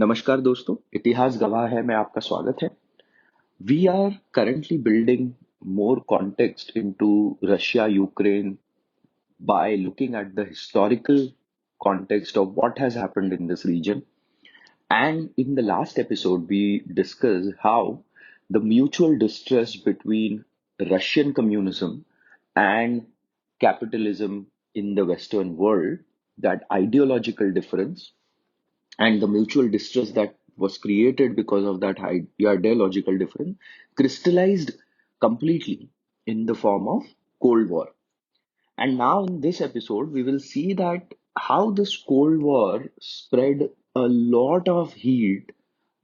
नमस्कार दोस्तों, इतिहास गवाह है में आपका स्वागत है। We are currently building more context into Russia Ukraine by looking at the historical context of what has happened in this region. And in the last episode, we discussed how the mutual distrust between Russian communism and capitalism in the Western world, that ideological difference and the mutual distrust that was created because of that ideological difference crystallized completely in the form of Cold War. And now in this episode, we will see that how this Cold War spread a lot of heat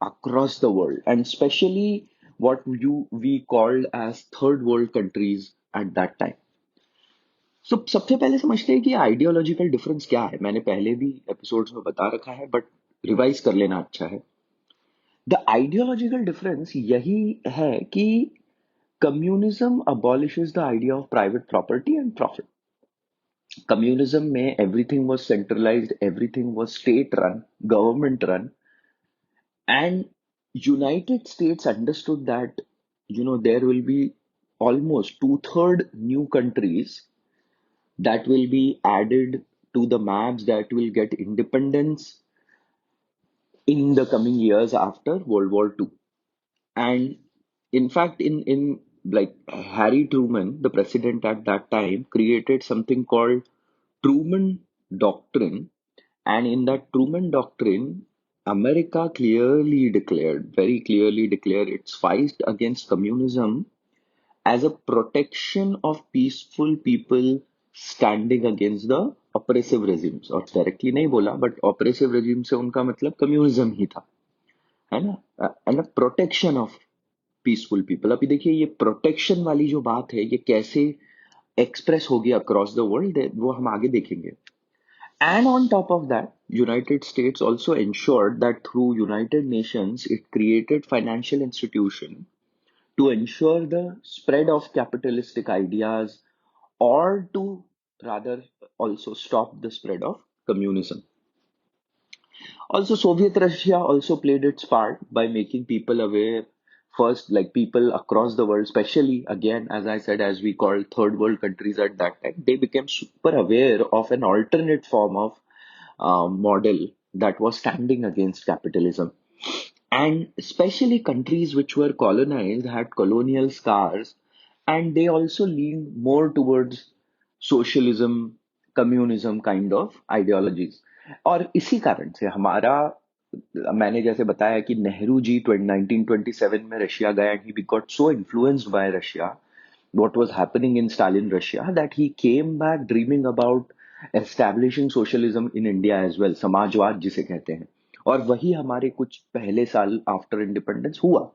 across the world, and especially what we called as third world countries at that time. सबसे पहले समझते हैं कि ideological difference क्या है। मैंने पहले भी एपिसोड्स में बता रखा है, बट रिवाइज कर लेना अच्छा है। द आइडियोलॉजिकल डिफरेंस यही है कि communism abolishes the idea of private property and profit. Communism में everything was centralised, everything was state run, government run, and United States understood that there will be almost two-third new countries that will be added to the maps that will get independence in the coming years after World War II. And in fact, in like Harry Truman, the president at that time, created something called Truman Doctrine. And in that Truman Doctrine, America very clearly declared its fight against communism as a protection of peaceful people standing against the oppressive regimes. और directly नहीं बोला, but oppressive regime से उनका मतलब communism ही था, है ना। And protection of peaceful people. अभी देखिए, ये प्रोटेक्शन वाली जो बात है, ये कैसे एक्सप्रेस होगी अक्रॉस द वर्ल्ड, वो हम आगे देखेंगे। And on top of that, United states also ensured that through United Nations it created financial institution to ensure the spread of capitalistic ideas, or to rather also stop the spread of communism. Also, Soviet Russia also played its part by making people aware first, like people across the world, especially again, as I said, as we called third world countries at that time, they became super aware of an alternate form of model that was standing against capitalism. And especially countries which were colonized had colonial scars, and they also leaned more towards socialism, communism kind of ideologies. और इसी कारण से हमारा, मैंने जैसे बताया कि नेहरू जी 1927 में रशिया गया, and he got so influenced by Russia, what was happening in Stalin Russia, that he came back dreaming about establishing socialism in India as well, समाजवाद जिसे कहते हैं। और वही हमारे कुछ पहले साल आफ्टर इंडिपेंडेंस हुआ।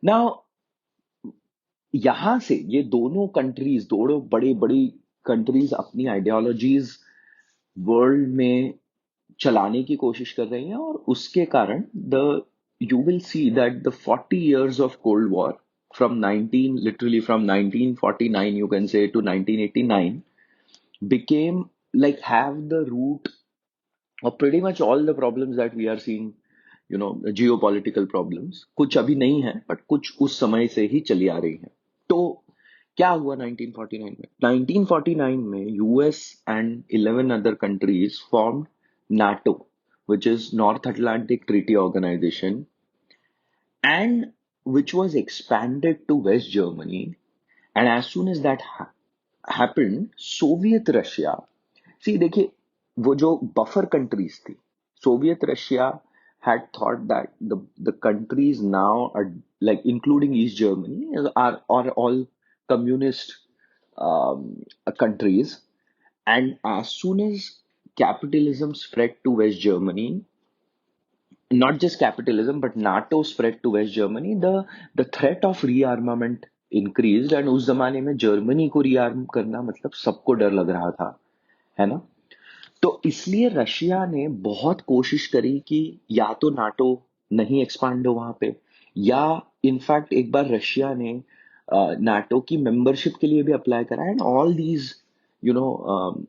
नाउ यहां से ये दोनों बड़ी बड़ी कंट्रीज अपनी आइडियोलॉजीज वर्ल्ड में चलाने की कोशिश कर रही हैं, और उसके कारण the you will see that the 40 years of Cold War, literally from 1949 you can say to 1989, became like have the root of pretty much all the problems that we are seeing, geopolitical problems। कुछ अभी नहीं है, but कुछ उस समय से ही चली आ रही है। तो क्या हुआ 1949 में? 1949 में US and 11 other countries formed NATO, which is North Atlantic Treaty Organization, and which was expanded to West Germany. And as soon as that happened, Soviet Russia, see देखिए, वो जो बफर कंट्रीज थी, Soviet Russia had thought that the countries now are, like including East Germany, are all communist countries. And as soon as capitalism spread to West Germany, not just capitalism but NATO spread to West Germany, the threat of rearmament increased, and उस जमाने में Germany को रीआर्म करना मतलब सबको डर लग रहा था, है ना। तो इसलिए रशिया ने बहुत कोशिश करी कि या तो नाटो नहीं एक्सपांड हो वहां पे, या इनफैक्ट एक बार रशिया ने नाटो की मेंबरशिप के लिए भी अप्लाई करा, and all these you know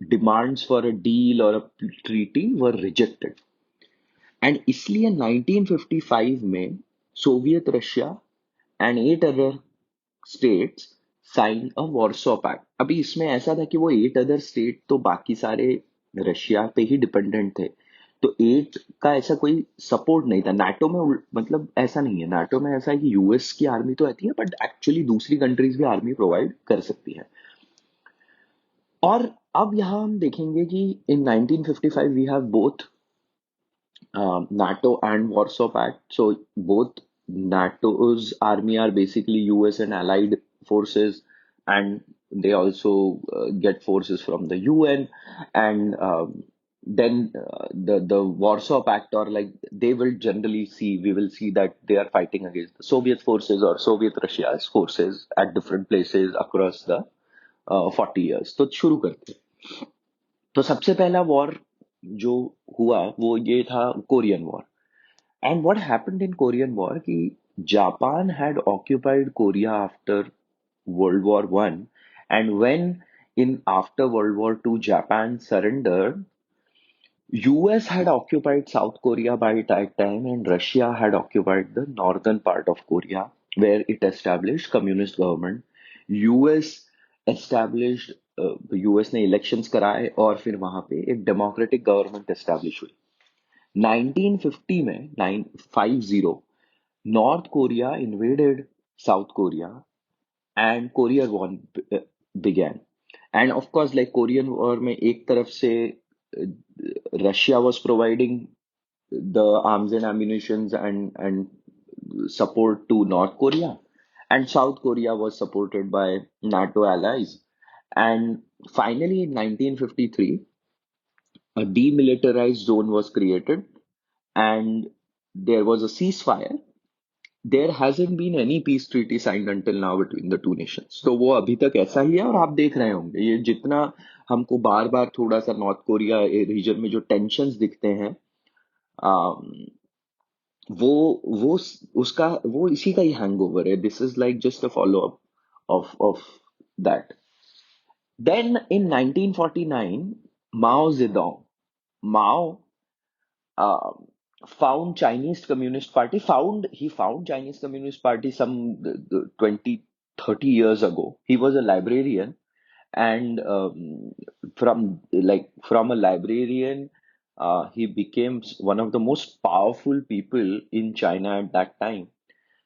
demands for a deal और a treaty were rejected. And इसलिए 1955 में Soviet Russia and 8 other states sign a Warsaw pact. अभी इसमें ऐसा था कि वो 8 अदर स्टेट तो बाकी सारे रशिया पे ही डिपेंडेंट थे, तो 8 का ऐसा कोई सपोर्ट नहीं था नाटो में। मतलब ऐसा नहीं है, नाटो में ऐसा है कि यूएस की आर्मी तो आती है बट एक्चुअली दूसरी कंट्रीज भी आर्मी प्रोवाइड कर सकती है। और अब यहाँ हम देखेंगे कि in 1955 we have both NATO and Warsaw Pact. So both NATO's army are basically US and allied forces, and they also get forces from the UN. And then the Warsaw Pact, or like they will generally see, we will see that they are fighting against the Soviet forces or Soviet Russia's forces at different places across the 40 years. तो शुरू करते हैं। तो सबसे पहला war जो हुआ वो ये था Korean war. And what happened in Korean war कि Japan had occupied Korea after world war one, and when in after world war two Japan surrendered, US had occupied South Korea by that time, and Russia had occupied the northern part of Korea, where it established communist government. US established US ने elections कराए और फिर वहां पे एक democratic government establish हुई। 1950 में 950 north Korea invaded south Korea and Korea war began. And of course, like Korean War में एक तरफ से Russia was providing the arms and ammunitions and support to North Korea, and South Korea was supported by NATO allies. And finally, in 1953, a demilitarized zone was created, and there was a ceasefire. There hasn't been any peace treaty signed until now between the two nations. तो वो अभी तक ऐसा ही है, और आप देख रहे होंगे ये जितना हमको बार बार थोड़ा सा नॉर्थ कोरिया रीजन में जो टेंशन्स दिखते हैं, अम, वो उसका वो इसी का ही हैंगओवर है। This is like just a follow up of that. Then in 1949 Mao Zedong, Mao uh, found Chinese Communist Party. He found Chinese Communist Party some 20, 30 years ago. He was a librarian, and from a librarian, he became one of the most powerful people in China at that time.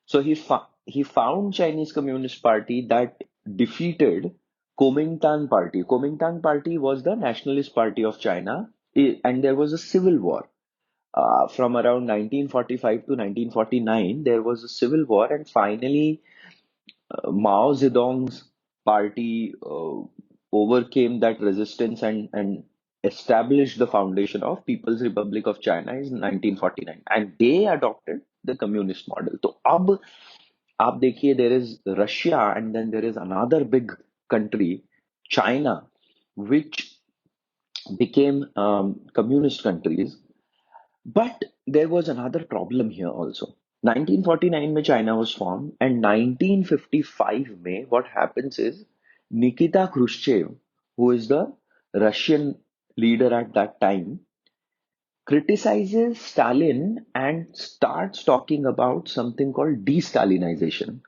So he found Chinese Communist Party that defeated Kuomintang Party. Kuomintang Party was the nationalist party of China, and there was a civil war. From around 1945 to 1949, there was a civil war, and finally, Mao Zedong's party overcame that resistance and established the foundation of People's Republic of China in 1949, and they adopted the communist model. So, अब आप देखिए, there is Russia, and then there is another big country, China, which became communist countries. But there was another problem here also. 1949 में China was formed, and 1955 में what happens is Nikita Khrushchev, who is the Russian leader at that time, criticizes Stalin and starts talking about something called de-Stalinization,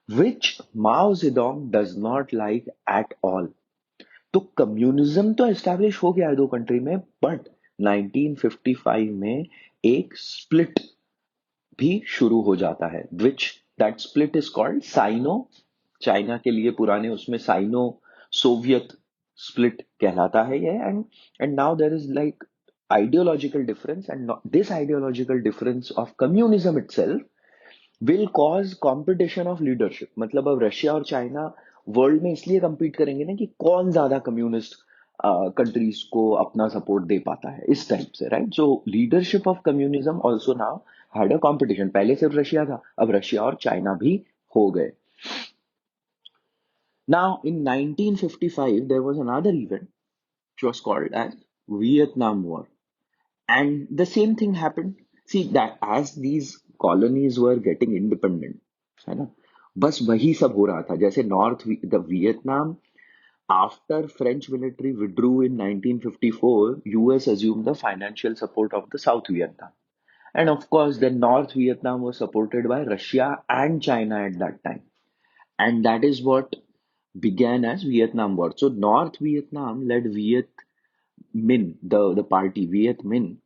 which Mao Zedong does not like at all. तो communism तो establish हो गया है दो country में, but 1955 में एक split भी शुरू हो जाता है, which that split is called Sino. China के लिए पुराने उसमें साइनो सोवियत स्प्लिट कहलाता है ये। And now there is like ideological difference, and this ideological difference of communism itself will cause competition of leadership. मतलब अब रशिया और चाइना वर्ल्ड में इसलिए compete करेंगे ना कि कौन ज्यादा कम्युनिस्ट कंट्रीज को अपना सपोर्ट दे पाता है, इस टाइप से, right. So leadership of communism also now had a competition. पहले सिर्फ रशिया था, अब रशिया और चाइना भी हो गए। Now in 1955 there was another event which was called as Vietnam War, and the same thing happened. See that as these colonies were getting independent, है ना, बस वही सब हो रहा था। जैसे north the Vietnam, after French military withdrew in 1954, US assumed the financial support of the South Vietnam. And of course, then North Vietnam was supported by Russia and China at that time. And that is what began as Vietnam War. So North Vietnam led Viet Minh, the party Viet Minh,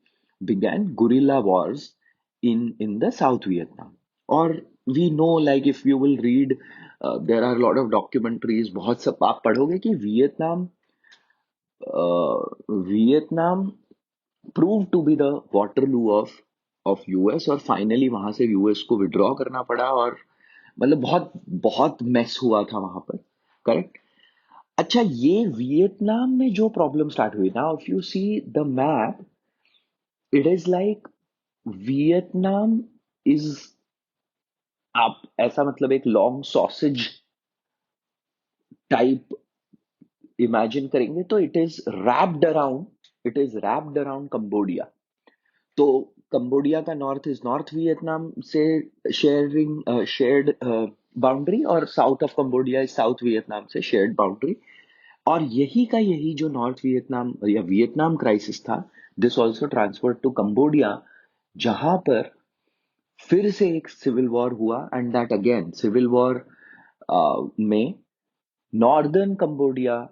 began guerrilla wars in the South Vietnam. Or we know, like if you will read, there are a lot of documentaries, बहुत सब आप पढ़ोगे कि Vietnam proved to be the Waterloo of US, और finally वहां से US को withdraw करना पड़ा, और मतलब बहुत बहुत मेस हुआ था वहां पर, करेक्ट। अच्छा, ये वियतनाम में जो प्रॉब्लम स्टार्ट हुई ना, if you see the map, it is like Vietnam is, आप ऐसा मतलब एक लॉन्ग सॉसेज टाइप इमेजिन करेंगे तो it is wrapped around Cambodia. तो कंबोडिया का नॉर्थ इज नॉर्थ वियतनाम से शेयर्ड बाउंड्री, और south of Cambodia is South Vietnam से शेयर्ड बाउंड्री। और यही का यही जो नॉर्थ वियतनाम या वियतनाम क्राइसिस था, this also transferred to Cambodia, जहां पर फिर से एक सिविल वॉर हुआ। And that again civil war में northern Cambodia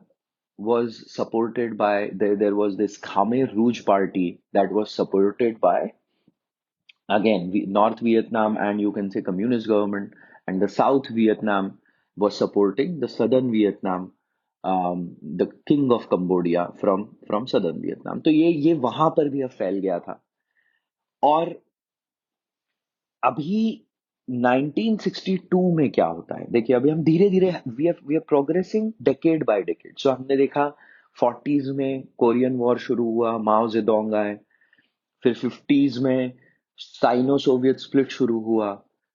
was supported by, there was this Khmer Rouge party that was supported by, again, North Vietnam, and you can say communist government, and the South Vietnam was supporting the Southern Vietnam, the king of Cambodia from Southern Vietnam. तो ये वहां पर भी अब फैल गया था। और अभी 1962 में क्या होता है, देखिए अभी हम धीरे धीरे we are progressing decade by decade. So हमने देखा 40s में कोरियन वॉर शुरू हुआ, माओ जेडोंग आए, फिर 50s में साइनो सोवियत स्प्लिट शुरू हुआ,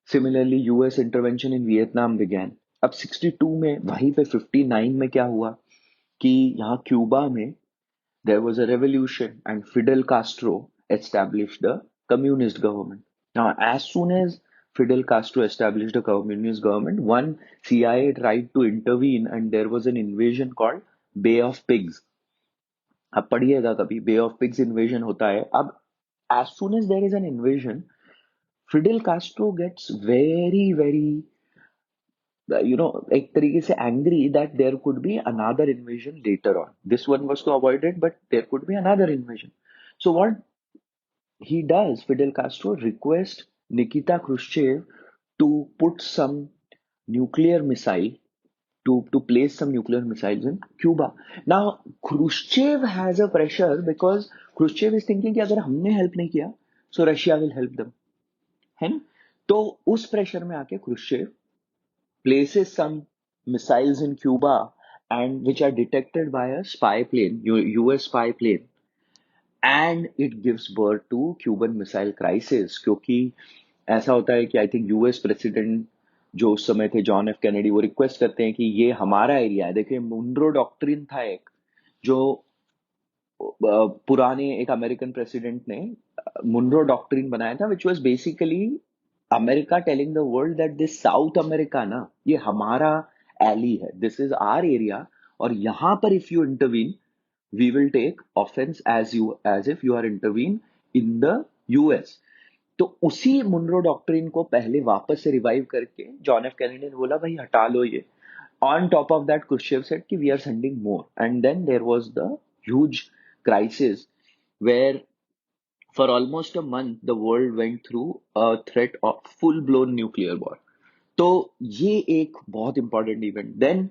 similarly US intervention in Vietnam began. अब 62 में वहीं पे 59 में क्या हुआ कि यहाँ क्यूबा में there was a revolution and Fidel Castro established the communist government. Now, as soon as Fidel Castro established a communist government, one CIA tried to intervene and there was an invasion called Bay of Pigs. अब पढ़िएगा कभी, बे of pigs invasion होता है। अब as soon as there is an invasion, Fidel Castro gets very, very, एक तरीके से angry that there could be another invasion later on. This one was to avoid it, but there could be another invasion. So what he does, Fidel Castro requests Nikita Khrushchev to put some nuclear missile, to place some nuclear missiles in Cuba. Now, Khrushchev has a pressure because Khrushchev is thinking कि अगर हमने help नहीं किया, so Russia will help them, है ना। तो उस pressure में आके Khrushchev places some missiles in Cuba, and which are detected by a spy plane, US spy plane, and it gives birth to Cuban Missile Crisis। क्योंकि ऐसा होता है कि आई थिंक यूएस प्रेसिडेंट जो उस समय थे, जॉन एफ कैनेडी, वो रिक्वेस्ट करते हैं कि ये हमारा एरिया है। देखिए, मुनरो डॉक्ट्रिन था एक, जो पुराने एक अमेरिकन प्रेसिडेंट ने मुनरो डॉक्ट्रिन बनाया था, which was basically America telling the world that this south America ना, ये हमारा एली है, दिस इज आवर एरिया, और यहाँ पर if you intervene we will take offense as if you are intervene in the US। तो उसी Munro doctrine को पहले वापस से रिवाइव करके जॉन एफ कैनेडी ने बोला भाई हटा लो ये। On top of that Khrushchev said कि we are sending more, and then there was the huge crisis where for almost a month the world went through a threat of full blown nuclear war. तो ये एक बहुत important event. Then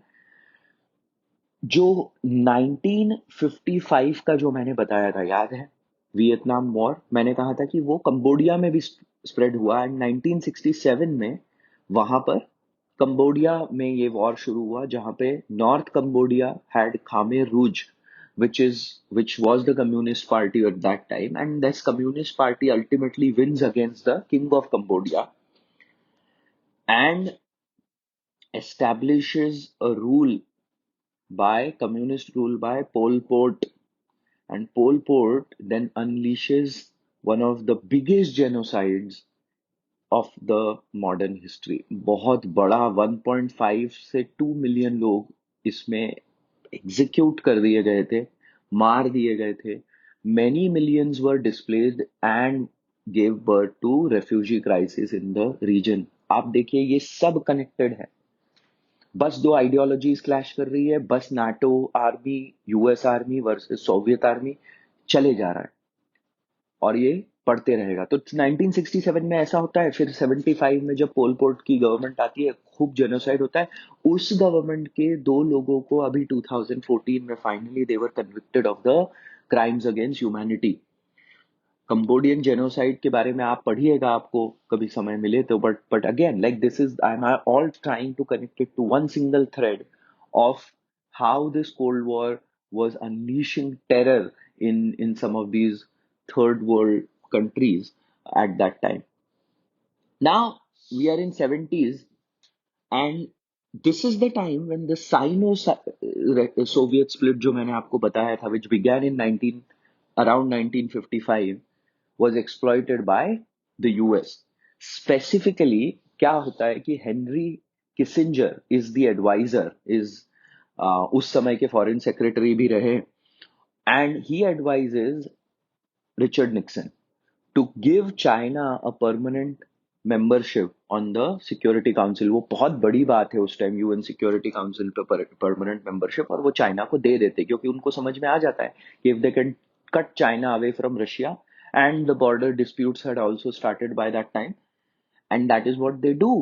जो 1955 का जो मैंने बताया था, याद है, वियतनाम वॉर, मैंने कहा था कि वो कंबोडिया में भी स्प्रेड हुआ, एंड 1967 में वहां पर कंबोडिया में ये वॉर शुरू हुआ, जहां पे north Cambodia had Khmer Rouge, which was the communist party at that time, and this communist party ultimately wins against the king of Cambodia and establishes a rule by communist rule by Pol Pot, and Pol Pot then unleashes one of the biggest genocides of the modern history। बहुत बड़ा 1.5 से 2 million लोग इसमें execute कर दिए गए थे, मार दिए गए थे। Many millions were displaced, and gave birth to refugee crisis in the region. आप देखिए ये सब कनेक्टेड है, बस दो आइडियोलॉजीज क्लैश कर रही है, बस NATO army, US army versus Soviet army चले जा रहा है और ये पढ़ते रहेगा। तो 1967 में ऐसा होता है, फिर 75 में जब पोल पोट की गवर्नमेंट आती है, खूब जेनोसाइड होता है। उस गवर्नमेंट के दो लोगों को अभी 2014 में finally they were convicted of the crimes against humanity. Cambodian genocide के बारे में आप पढ़िएगा, आपको कभी समय मिले तो। But again, like this is, I am all trying to connect it to one single thread of how this Cold War was unleashing terror in some of these third world countries at that time. Now we are in 70s, and this is the time when the Sino-Soviet split जो मैंने आपको बताया था, which began in 19 around 1955, was exploited by the US. Specifically, क्या होता है कि Henry Kissinger is the advisor, is उस समय के फॉरेन सेक्रेटरी भी रहे, and he advises Richard Nixon to give China a permanent membership on the Security Council. वो बहुत बड़ी बात है उस टाइम, यूएन सिक्योरिटी काउंसिल पे परमानेंट मेंबरशिप, और वो चाइना को दे देते क्योंकि उनको समझ में आ जाता है कि if they can cut China away from Russia, and the border disputes had also started by that time, and that is what they do.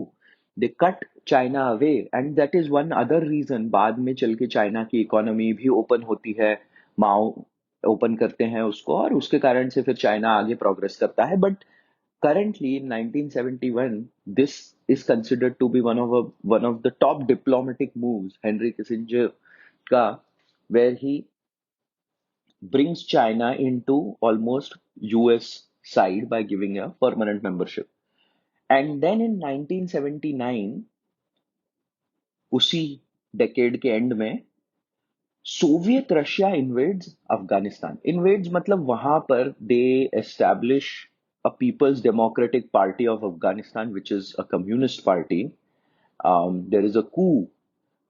They cut China away, and that is one other reason बाद में चल के China की economy भी open होती है, माओ open करते हैं उसको, और उसके कारण से फिर चाइना आगे प्रोग्रेस करता है। But currently in 1971, this is considered to be one of the top diplomatic moves Henry Kissinger का, where he brings China into almost US side by giving a permanent membership. And then in 1979, उसी decade के and में, Soviet Russia invades Afghanistan. Invades मतलब वहां पर दे establish a People's Democratic Party of Afghanistan, which is a communist party. There is a coup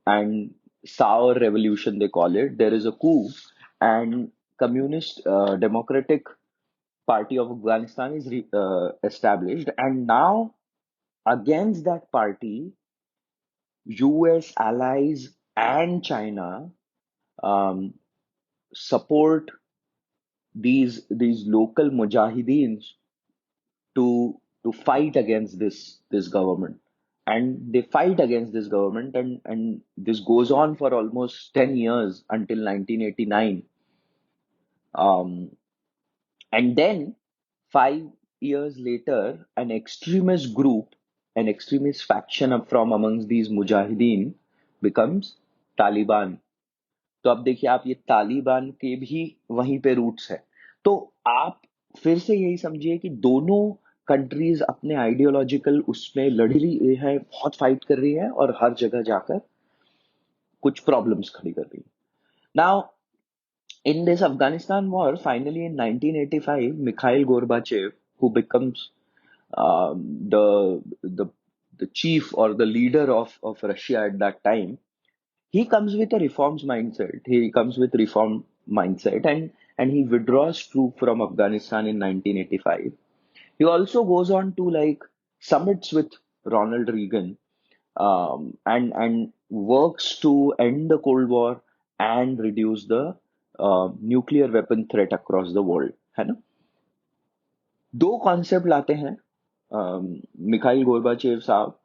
and sour revolution, they call it. There is a coup, and Communist Democratic Party of Afghanistan is established, and now against that party, US allies and China um, support these local mujahideens to fight against this government, and they fight against this government, and this goes on for almost 10 years until 1989. um, and then 5 years later, an extremist faction from amongst these mujahideen becomes Taliban. तो अब देखिए आप, ये तालिबान के भी वहीं पे roots है। तो आप फिर से यही समझिए कि दोनों कंट्रीज अपने आइडियोलॉजिकल उसमें लड़ रही है, बहुत फाइट कर रही है, और हर जगह जाकर कुछ प्रॉब्लम्स खड़ी कर रही है। Now in this Afghanistan war, finally in 1985, Mikhail Gorbachev, who becomes um, the the chief or the leader of Russia at that time, he comes with a reforms mindset. He comes with reform mindset, and he withdraws troops from Afghanistan in 1985. He also goes on to like summits with Ronald Reagan, and works to end the Cold War and reduce the nuclear weapon threat across the world, है ना। दो concept लाते हैं Mikhail Gorbachev साहब।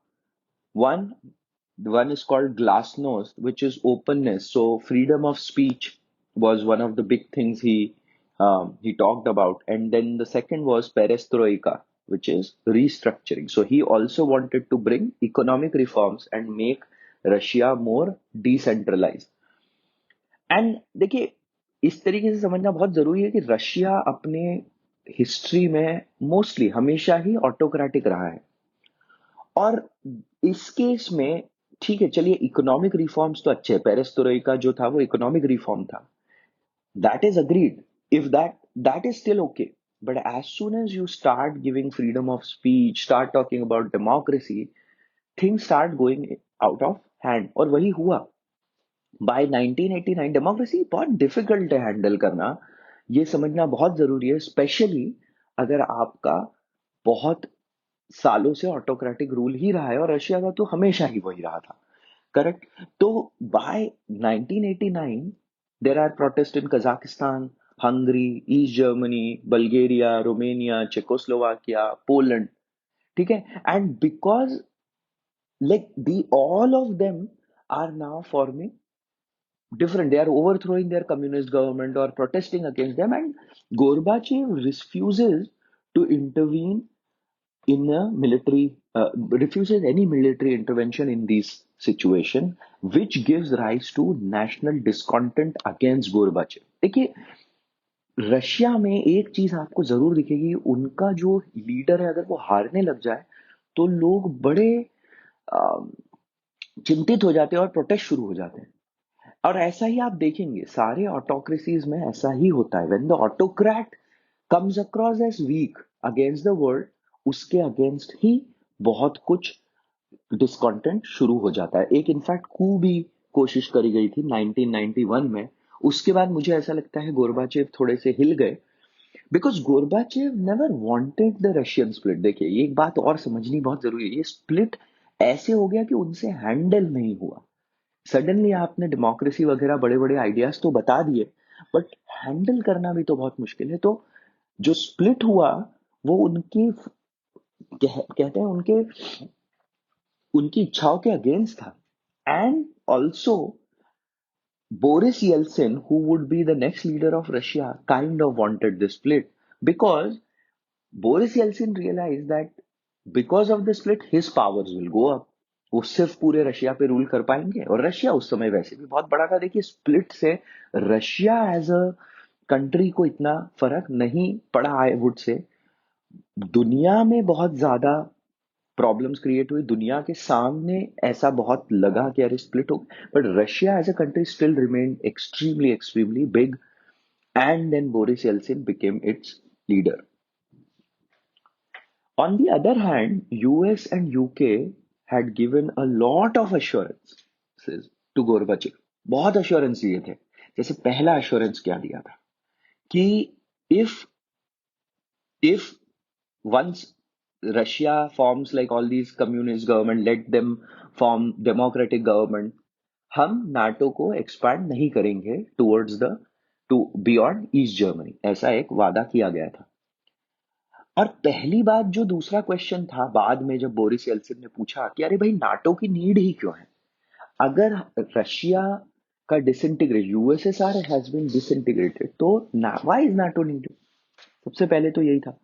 One is called glasnost, which is openness. So freedom of speech was one of the big things he talked about. And then the second was perestroika, which is restructuring. So he also wanted to bring economic reforms and make Russia more decentralized. And देखिए, इस तरीके से समझना बहुत जरूरी है कि Russia अपने हिस्ट्री में मोस्टली हमेशा ही ऑटोक्रेटिक रहा है, और इस केस में ठीक है, चलिए इकोनॉमिक रिफॉर्म्स तो अच्छे, पेरेस्ट्रोइका जो था वो इकोनॉमिक रिफॉर्म था, that is agreed, if that is still okay, but as soon as you start giving freedom of speech, start talking about democracy, things start going out of hand, और वही हुआ। By 1989 democracy बहुत difficult है handle करना, ये समझना बहुत जरूरी है, स्पेशली अगर आपका बहुत सालों से ऑटोक्रेटिक रूल ही रहा है, और रशिया का तो हमेशा ही वही रहा था, करेक्ट? तो by 1989 there are protest in Kazakhstan, Hungary, East Germany, Bulgaria, Romania, Czechoslovakia, Poland, ठीक है? And because like the all of them are now forming different, they are overthrowing their communist government or protesting against them, and Gorbachev refuses to intervene in a military refuses any military intervention in this situation, which gives rise to national discontent against Gorbachev. देखिए, Russia में एक चीज आपको जरूर दिखेगी, उनका जो leader है अगर वो हारने लग जाए तो लोग बड़े अ, चिंतित हो जाते हैं और प्रोटेस्ट शुरू हो जाते हैं। और ऐसा ही आप देखेंगे सारे ऑटोक्रेसीज में ऐसा ही होता है। When the autocrat comes across as weak against the world, उसके अगेंस्ट ही बहुत कुछ डिस्कॉन्टेंट शुरू हो जाता है। एक इनफैक्ट कू भी कोशिश करी गई थी 1991 में। उसके बाद मुझे ऐसा लगता है गोरबाचेव थोड़े से हिल गए, because Gorbachev never wanted the Russian split. देखिए, ये एक बात और समझनी बहुत जरूरी है, ये स्प्लिट ऐसे हो गया कि उनसे हैंडल नहीं हुआ। सडनली आपने डेमोक्रेसी वगैरह बड़े बड़े आइडियाज तो बता दिए, बट हैंडल करना भी तो बहुत मुश्किल है। तो जो स्प्लिट हुआ वो उनकी कहते हैं उनके उनकी इच्छाओं के अगेंस्ट था। And also Boris Yeltsin, who would be the next leader of Russia, kind of wanted this split, because Boris Yeltsin realized that because of the split his powers will go up। वो सिर्फ पूरे Russia पे rule कर पाएंगे, और Russia उस समय वैसे भी बहुत बड़ा था। देखिए, स्प्लिट से रशिया एज अ कंट्री को इतना फर्क नहीं पड़ा, आई वुड से। दुनिया में बहुत ज्यादा प्रॉब्लम्स क्रिएट हुई, दुनिया के सामने ऐसा बहुत लगा कि अरे स्प्लिट हो, but Russia as a country still remain extremely extremely big, and then Boris Yeltsin became its leader. On the other hand, US and UK had given a lot of assurances to Gorbachev। बहुत assurance दिए थे। जैसे पहला assurance क्या दिया था कि if if once Russia forms like all these communist government, let them form democratic government, हम नाटो को एक्सपैंड नहीं करेंगे towards the two beyond east Germany, ऐसा एक वादा किया गया था। और पहली बात, जो दूसरा क्वेश्चन था बाद में जब बोरिस येल्सिन ने पूछा कि अरे भाई नाटो की नीड ही क्यों है, अगर रशिया का disintegrate, USSR has been disintegrated, तो व्हाई इज नाटो नीडेड? सबसे पहले तो यही था।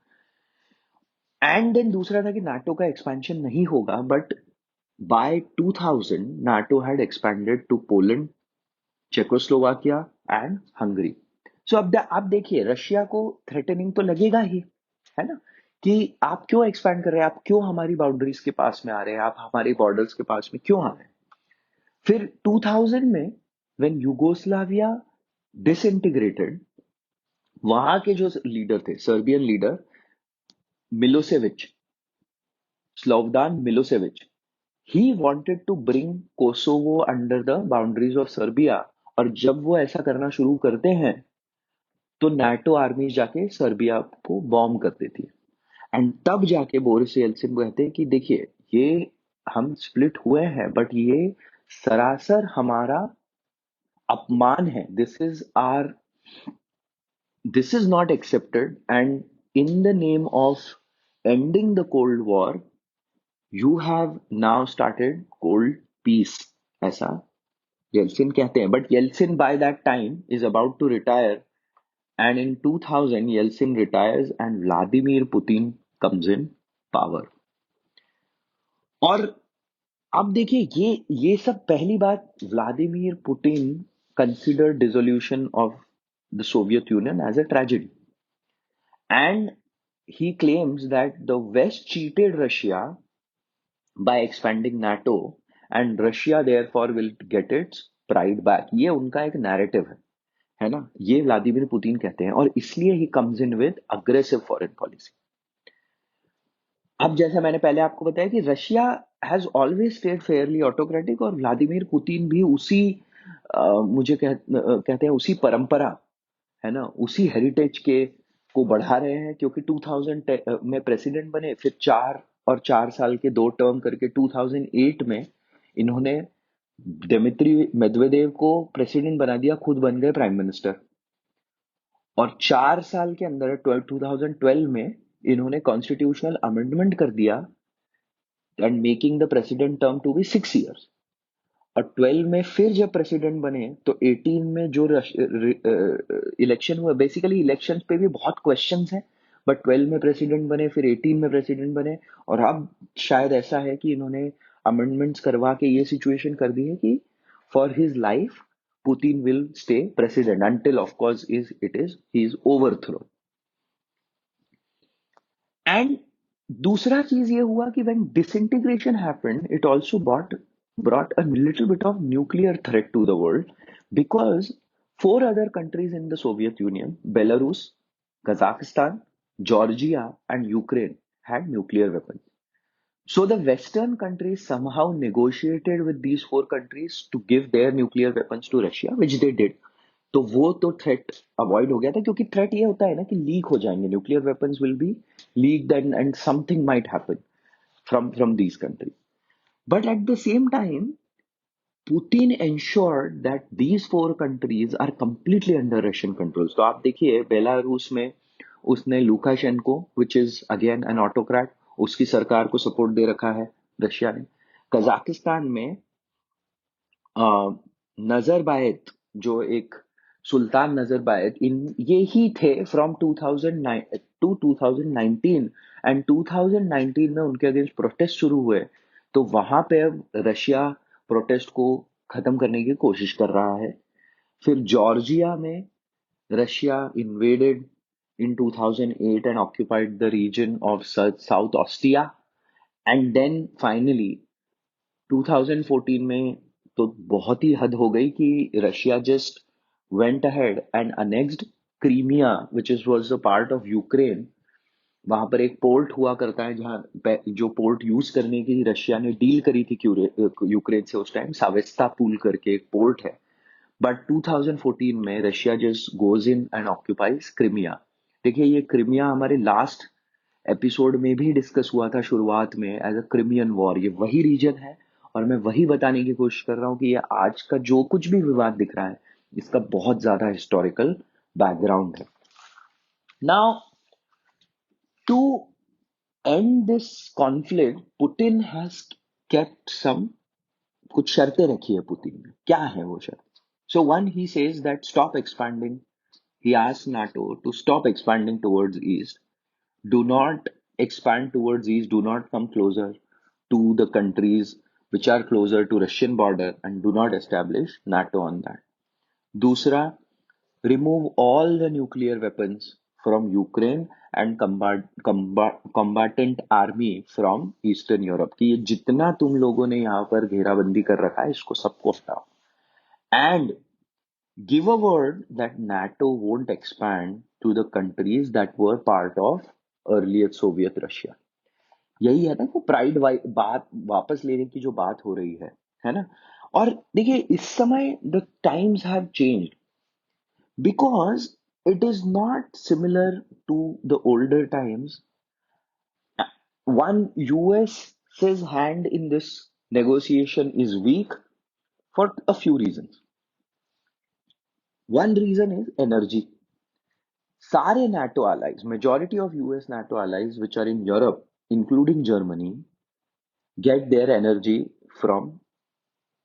एंड देन दूसरा था कि नाटो का एक्सपेंशन नहीं होगा, but by 2000 NATO had expanded to Poland, Czechoslovakia and Hungary. So अब देखिए, रशिया को थ्रेटनिंग तो लगेगा ही, है ना, कि आप क्यों एक्सपैंड कर रहे हैं, आप क्यों हमारी बाउंड्रीज के पास में आ रहे हैं, आप हमारी बॉर्डर्स के पास में क्यों आ रहे हैं। फिर 2000 में व्हेन यूगोस्लाविया डिसइंटीग्रेटेड, वहां के जो लीडर थे, Serbian leader Milosevic, Slobodan Milosevic, he wanted to bring Kosovo under the boundaries of Serbia. और जब वो ऐसा करना शुरू करते हैं तो नाटो आर्मी जाके सर्बिया को बॉम्ब कर देती है। एंड तब जाके बोरिस येल्सिन कहते हैं कि देखिए, ये हम स्प्लिट हुए हैं, बट ये सरासर हमारा अपमान है, this is not accepted, and in the name of ending the cold war you have now started cold peace, ऐसा येल्सिन कहते हैं। But Yeltsin by that time is about to retire, and in 2000 Yeltsin retires and Vladimir Putin comes in power। और अब देखिए, ये सब पहली बात, Vladimir Putin considered dissolution of the Soviet Union as a tragedy, and he claims that the West cheated Russia by expanding NATO, and Russia therefore will get its pride back। ये उनका एक नैरेटिव है ना, ये Vladimir Putin कहते हैं, और इसलिए ही comes in with aggressive foreign policy. अब जैसा मैंने पहले आपको बताया कि Russia has always stayed fairly autocratic, और व्लादिमीर पुतिन भी उसी कहते हैं उसी परंपरा, है ना, उसी हेरिटेज के को बढ़ा रहे हैं, क्योंकि 2010 में प्रेसिडेंट बने, फिर 4 और 4 साल के 2 टर्म करके 2008 में इन्होंने दिमित्री मेदवेदेव को प्रेसिडेंट बना दिया, खुद बन गए प्राइम मिनिस्टर। और 4 साल के अंदर 2012 में इन्होंने कॉन्स्टिट्यूशनल अमेंडमेंट कर दिया and making the president term to be 6 years। और 12 में फिर जब प्रेसिडेंट बने तो 18 में जो इलेक्शन हुआ, बेसिकली इलेक्शन पे भी बहुत क्वेश्चंस हैं, बट 12 में प्रेसिडेंट बने, फिर 18 में प्रेसिडेंट बने। और अब शायद ऐसा है कि इन्होंने अमेंडमेंट्स करवा के ये सिचुएशन कर दी है कि for his life Putin will stay president until of course is it is he is overthrow. And दूसरा चीज ये हुआ कि when disintegration happened, it also brought a little bit of nuclear threat to the world, because four other countries in the Soviet Union, Belarus, Kazakhstan, Georgia, and Ukraine, had nuclear weapons. So the Western countries somehow negotiated with these four countries to give their nuclear weapons to Russia, which they did. तो वो तो threat avoid हो गया था, क्योंकि threat ये होता है ना कि लीक हो जाएंगे, nuclear weapons will be leaked and something might happen from these countries. But at the same time, Putin ensured that these four countries are completely under Russian control. तो आप देखिए बेलारूस में उसने Lukashenko, which is again an autocrat, उसकी सरकार को support दे रखा है रशिया ने। कजाकिस्तान में नजरबायत, जो एक सुल्तान नजरबायत, इन ये ही थे फ्रॉम 2009 टू 2019। एंड 2019 में उनके अगेंस्ट प्रोटेस्ट शुरू हुए, तो वहां पे अब रशिया प्रोटेस्ट को खत्म करने की कोशिश कर रहा है। फिर जॉर्जिया में Russia invaded in 2008 and occupied the region of South Ossetia, and then finally 2014 में तो बहुत ही हद हो गई कि Russia just went ahead and annexed Crimea, which is was a part of Ukraine. वहां पर एक पोर्ट हुआ करता है जहां जो पोर्ट यूज करने की रशिया ने डील करी थी यूक्रेन से उस टाइम, सावेस्तापुल करके एक पोर्ट है। बट 2014 में Russia just goes in and occupies Crimea. देखिए ये क्रिमिया हमारे लास्ट एपिसोड में भी डिस्कस हुआ था शुरुआत में एज अ क्रिमियन वॉर, ये वही रीजन है। और मैं वही बताने की कोशिश कर रहा हूँ कि ये आज का जो कुछ भी विवाद दिख रहा है, इसका बहुत ज्यादा हिस्टोरिकल बैकग्राउंड है। Now to end this conflict, Putin has kept some, कुछ शर्तें रखी है पुतिन ने। क्या है वो शर्त? So one, he says that stop expanding. He asks NATO to stop expanding towards east. Do not expand towards east. Do not come closer to the countries which are closer to Russian border, and do not establish NATO on that. Dusra, remove all the nuclear weapons from Ukraine and combatant army from Eastern Europe. कि ये जितना तुम लोगों ने यहाँ पर घेराबंदी कर रखा है, इसको सबको हटाओ। And give a word that NATO won't expand to the countries that were part of earlier Soviet Russia. यही है ना वो प्राइड बात वापस लेने की जो बात हो रही है ना। और देखिए इस समय the times have changed, because it is not similar to the older times. One, US's hand in this negotiation is weak for a few reasons. One reason is energy. सारे NATO allies, majority of US NATO allies which are in Europe, including Germany, get their energy from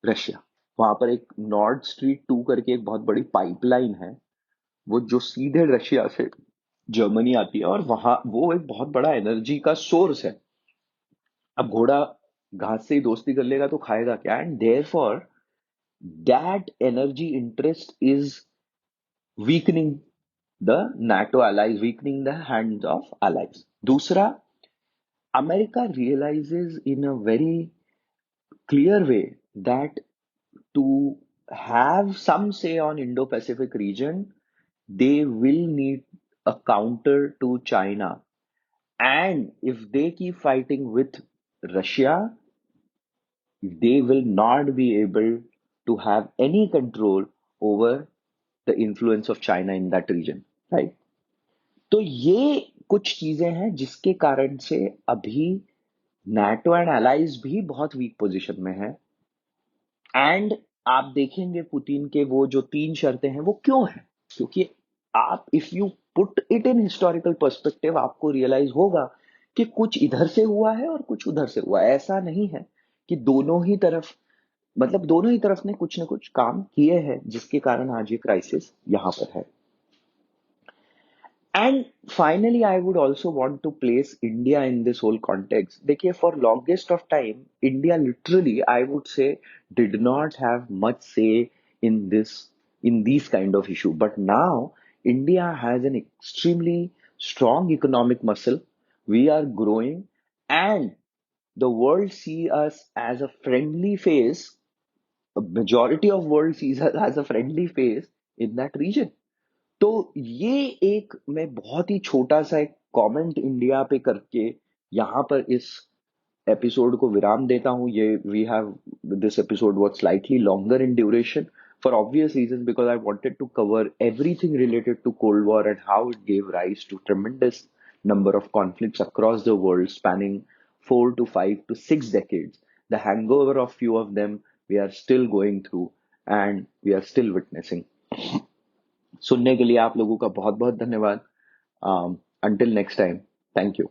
Russia. वहां पर एक north street 2 करके एक बहुत बड़ी pipeline है, वो जो सीधे रशिया से जर्मनी आती है, और वहां वो एक बहुत बड़ा एनर्जी का सोर्स है। अब घोड़ा घास से ही दोस्ती कर लेगा तो खाएगा क्या? And therefore that energy interest is weakening the NATO allies, weakening the hands of allies. दूसरा, America realizes in a very clear way that to have some say on Indo-Pacific region, they will need a counter to China. And if they keep fighting with Russia, they will not be able to have any control over the influence of China in that region, right? तो ये कुछ चीजें हैं जिसके कारण से अभी NATO and allies भी बहुत वीक पोजीशन में है। एंड आप देखेंगे पुतिन के वो जो 3 शर्तें हैं वो क्यों है, क्योंकि आप if you put it in historical perspective आपको रियलाइज होगा कि कुछ इधर से हुआ है और कुछ उधर से हुआ है। ऐसा नहीं है कि दोनों ही तरफ, मतलब दोनों ही तरफ ने कुछ ना कुछ काम किए हैं जिसके कारण आज ये क्राइसिस यहाँ पर है। And finally, I would also want to place India in this whole context. देखिए, for longest of time, India literally, I would say, did not have much say in these kind of issue. But now, India has an extremely strong economic muscle. We are growing, and the world see us as a friendly face. A majority of world sees us as a friendly face in that region. तो ये एक मैं बहुत ही छोटा सा एक comment India पे करके यहाँ पर इस एपिसोड को विराम देता हूँ। ये we have this episode was slightly longer in duration for obvious reason because I wanted to cover everything related to cold war and how it gave rise to tremendous number of conflicts across the world spanning 4 to 5 to 6 decades. The hangover of few of them we are still going through and we are still witnessing. सुनने के लिए आप लोगों का बहुत बहुत धन्यवाद। Until next time, thank you.